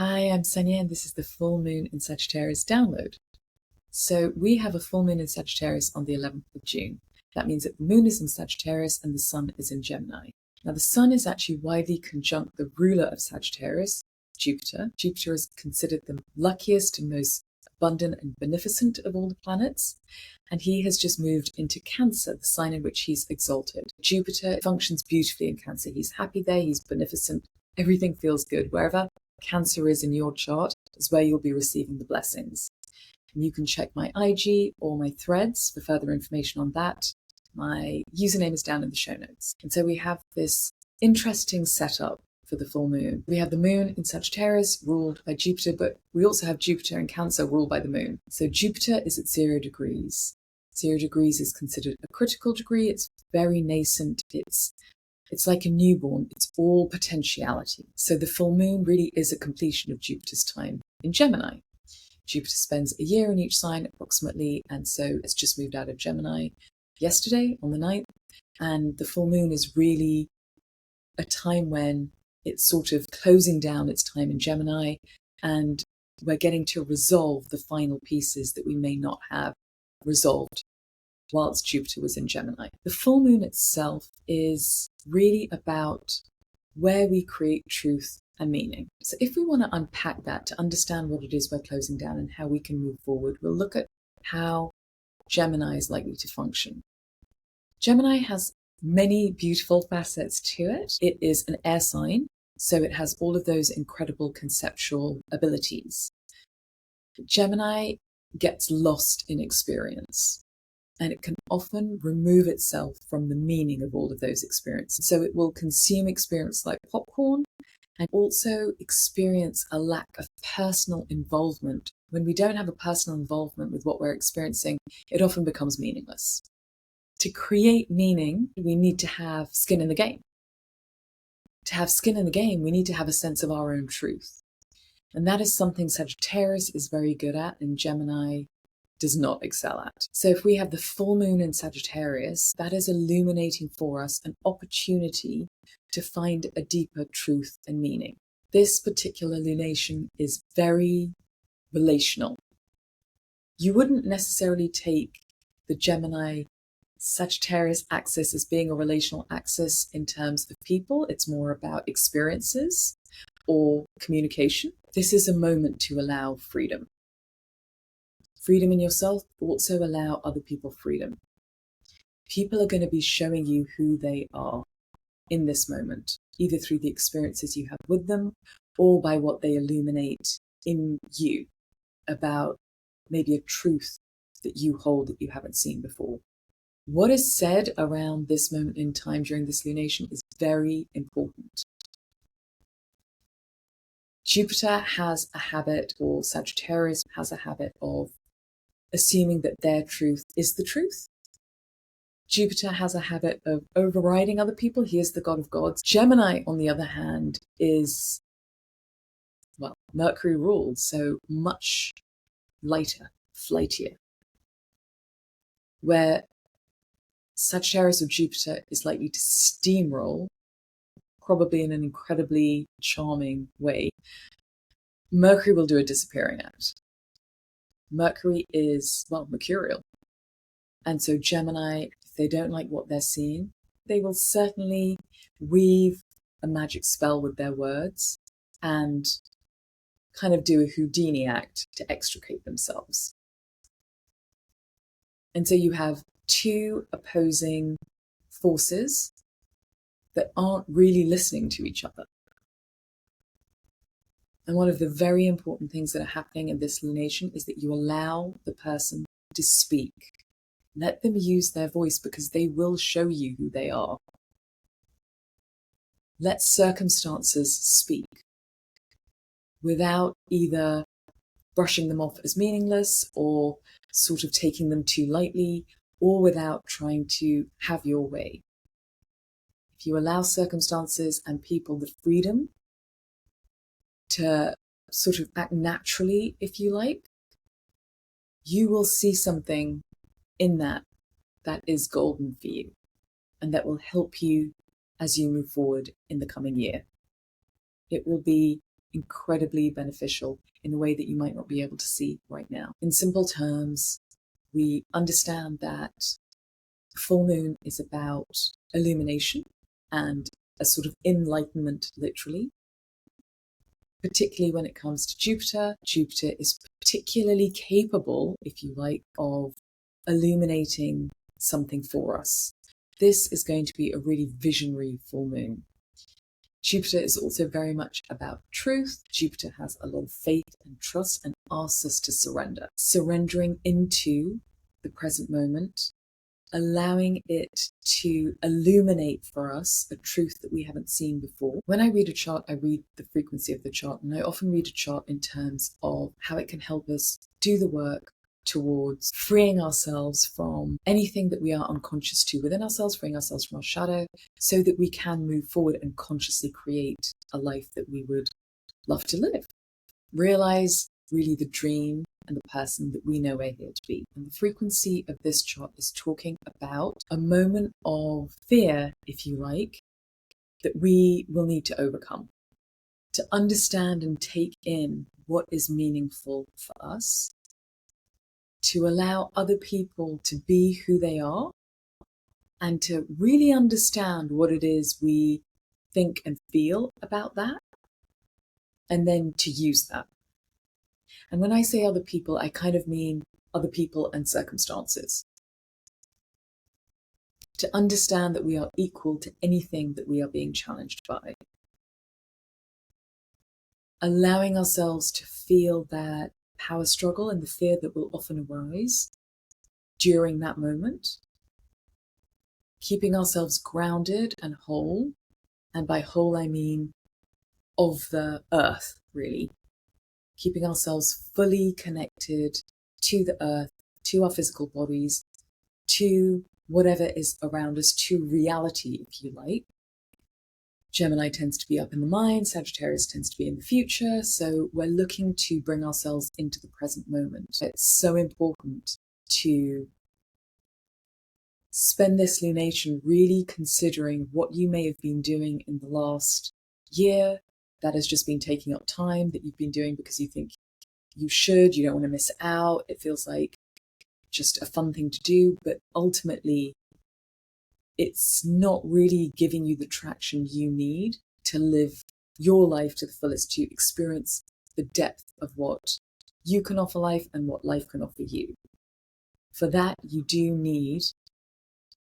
Hi, I'm Sonia, and this is the full moon in Sagittarius download. So we have a full moon in Sagittarius on the 11th of June. That means that the moon is in Sagittarius and the sun is in Gemini. Now the sun is actually widely conjunct the ruler of Sagittarius, Jupiter. Jupiter is considered the luckiest and most abundant and beneficent of all the planets. And he has just moved into Cancer, the sign in which he's exalted. Jupiter functions beautifully in Cancer. He's happy there, he's beneficent, everything feels good. Wherever Cancer is in your chart is where you'll be receiving the blessings. And you can check my IG or my threads for further information on that. My username is down in the show notes. And so we have this interesting setup for the full moon. We have the moon in Sagittarius ruled by Jupiter, but we also have Jupiter in Cancer ruled by the moon. So Jupiter is at 0 degrees. 0 degrees is considered a critical degree. It's very nascent. It's like a newborn. It's all potentiality. So the full moon really is a completion of Jupiter's time in Gemini. Jupiter spends a year in each sign approximately, and so it's just moved out of Gemini yesterday on the 9th. And the full moon is really a time when it's sort of closing down its time in Gemini, and we're getting to resolve the final pieces that we may not have resolved whilst Jupiter was in Gemini. The full moon itself is really about where we create truth and meaning. So if we want to unpack that to understand what it is we're closing down and how we can move forward, we'll look at how Gemini is likely to function. Gemini has many beautiful facets to it. It is an air sign, so it has all of those incredible conceptual abilities. Gemini gets lost in experience, and it can often remove itself from the meaning of all of those experiences. So it will consume experience like popcorn and also experience a lack of personal involvement. When we don't have a personal involvement with what we're experiencing, it often becomes meaningless. To create meaning, we need to have skin in the game. To have skin in the game, we need to have a sense of our own truth. And that is something Sagittarius is very good at and Gemini does not excel at. So if we have the full moon in Sagittarius, that is illuminating for us an opportunity to find a deeper truth and meaning. This particular lunation is very relational. You wouldn't necessarily take the Gemini Sagittarius axis as being a relational axis in terms of people. It's more about experiences or communication. This is a moment to allow freedom. Freedom in yourself, but also allow other people freedom. People are going to be showing you who they are in this moment, either through the experiences you have with them or by what they illuminate in you about maybe a truth that you hold that you haven't seen before. What is said around this moment in time during this lunation is very important. Jupiter has a habit, or Sagittarius has a habit of assuming that their truth is the truth. Jupiter has a habit of overriding other people. He is the god of gods. Gemini, on the other hand, is, well, Mercury ruled, so much lighter, flightier. Where Sagittarius or Jupiter is likely to steamroll, probably in an incredibly charming way, Mercury will do a disappearing act. Mercury is, well, mercurial. And so Gemini, if they don't like what they're seeing, they will certainly weave a magic spell with their words and kind of do a Houdini act to extricate themselves. And so you have two opposing forces that aren't really listening to each other. And one of the very important things that are happening in this lunation is that you allow the person to speak. Let them use their voice because they will show you who they are. Let circumstances speak without either brushing them off as meaningless or sort of taking them too lightly, or without trying to have your way. If you allow circumstances and people the freedom to sort of act naturally, if you like, you will see something in that is golden for you and that will help you as you move forward in the coming year. It will be incredibly beneficial in a way that you might not be able to see right now. In simple terms, we understand that full moon is about illumination and a sort of enlightenment, literally. Particularly when it comes to Jupiter. Jupiter is particularly capable, if you like, of illuminating something for us. This is going to be a really visionary full moon. Jupiter is also very much about truth. Jupiter has a lot of faith and trust and asks us to surrender. Surrendering into the present moment, allowing it to illuminate for us a truth that we haven't seen before. When I read a chart, I read the frequency of the chart, and I often read a chart in terms of how it can help us do the work towards freeing ourselves from anything that we are unconscious to within ourselves, freeing ourselves from our shadow, so that we can move forward and consciously create a life that we would love to live. Realize really the dream and the person that we know we're here to be. And the frequency of this chart is talking about a moment of fear, if you like, that we will need to overcome, to understand and take in what is meaningful for us, to allow other people to be who they are, and to really understand what it is we think and feel about that, and then to use that. And when I say other people, I kind of mean other people and circumstances. To understand that we are equal to anything that we are being challenged by. Allowing ourselves to feel that power struggle and the fear that will often arise during that moment. Keeping ourselves grounded and whole. And by whole, I mean of the earth, really. Keeping ourselves fully connected to the earth, to our physical bodies, to whatever is around us, to reality, if you like. Gemini tends to be up in the mind, Sagittarius tends to be in the future, so we're looking to bring ourselves into the present moment. It's so important to spend this lunation really considering what you may have been doing in the last year that has just been taking up time, that you've been doing because you think you should, you don't want to miss out, it feels like just a fun thing to do, but ultimately it's not really giving you the traction you need to live your life to the fullest, to experience the depth of what you can offer life and what life can offer you. For that, you do need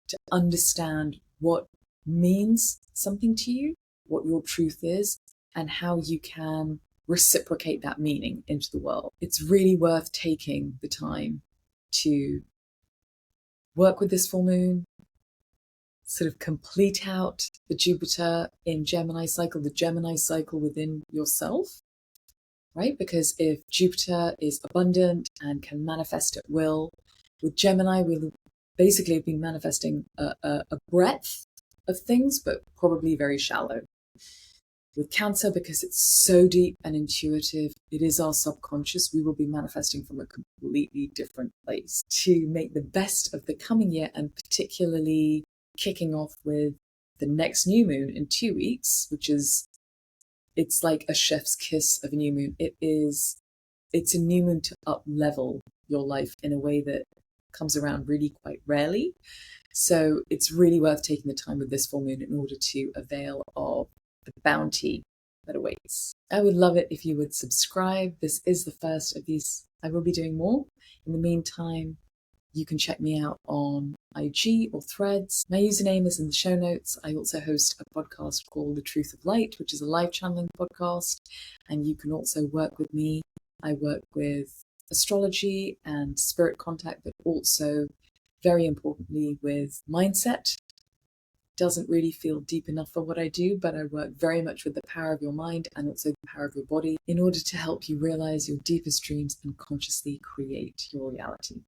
to understand what means something to you, what your truth is, and how you can reciprocate that meaning into the world. It's really worth taking the time to work with this full moon, sort of complete out the Jupiter in Gemini cycle, the Gemini cycle within yourself, right? Because if Jupiter is abundant and can manifest at will, with Gemini, we'll basically have been manifesting a breadth of things, but probably very shallow. With Cancer, because it's so deep and intuitive, it is our subconscious, we will be manifesting from a completely different place to make the best of the coming year, and particularly kicking off with the next new moon in 2 weeks, which is, it's like a chef's kiss of a new moon. It's a new moon to up level your life in a way that comes around really quite rarely. So it's really worth taking the time with this full moon in order to avail of the bounty that awaits. I would love it if you would subscribe. This is the first of these. I will be doing more. In the meantime, you can check me out on IG or Threads. My username is in the show notes. I also host a podcast called The Truth of Light, which is a live channeling podcast. And you can also work with me. I work with astrology and spirit contact, but also, very importantly, with mindset. Doesn't really feel deep enough for what I do, but I work very much with the power of your mind and also the power of your body in order to help you realize your deepest dreams and consciously create your reality.